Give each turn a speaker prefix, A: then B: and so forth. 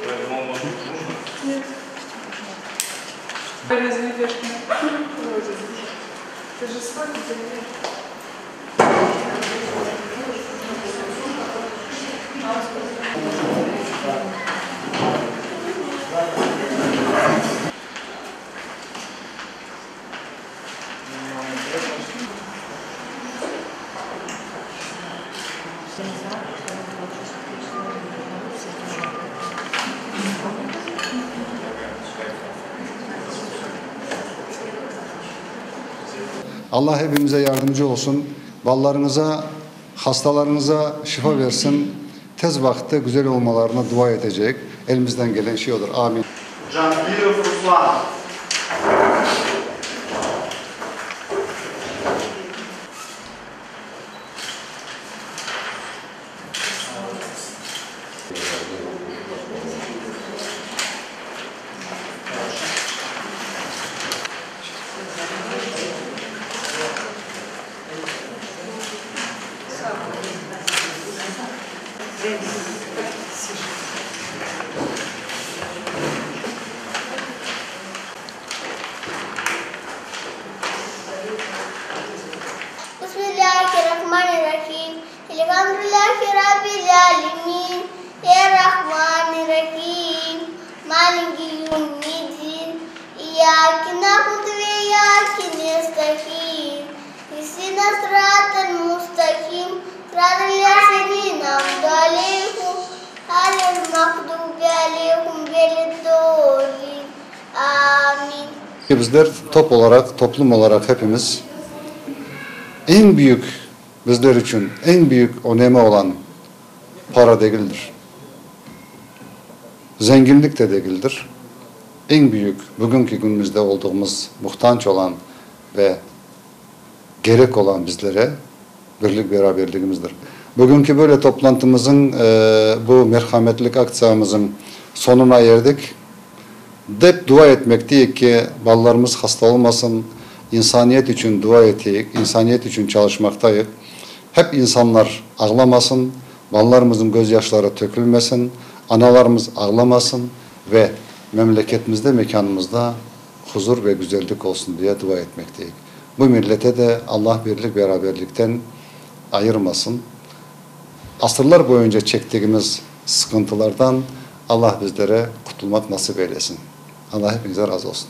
A: Поэтому он может нужно?
B: Нет. Разве не верхняя? Ты же спать не
C: Allah hepimize yardımcı olsun. Ballarınıza, hastalarınıza şifa versin. Tez vakitte güzel olmalarına dua edecek. Elimizden gelen şey olur. Amin.
A: Джампиров Руслан.
D: Bismillahirrahmanirrahim. Elhamdülillahi Rabbil alemin. Errahmanirrahim. Maliki yevmiddin. İyyâke na'budu ve iyyâke nestaîn. İhdina sıratal mustakim. Sıratal lezîne en'amte aleyhim. Gayril mağdûbi aleyhim veleddâllîn. Amin.
C: Bizler toplum olarak hepimiz en büyük, bizler için en büyük önemi olan para değildir. Zenginlik de değildir. En büyük, bugünkü günümüzde olduğumuz muhtaç olan ve gerek olan bizlere birlik beraberliğimizdir. Bugünkü böyle toplantımızın, bu merhametlik aksamımızın sonuna erdik. Hep dua etmek değil ki ballarımız hasta olmasın, insaniyet için dua ettik, insaniyet için çalışmaktayız. Hep insanlar ağlamasın, ballarımızın gözyaşları tökülmesin, analarımız ağlamasın ve memleketimizde, mekanımızda huzur ve güzellik olsun diye dua etmekteyiz. Bu millete de Allah birlik beraberlikten ayırmasın. Asırlar boyunca çektiğimiz sıkıntılardan Allah bizlere kurtulmak nasip eylesin. Allah hepinize razı olsun.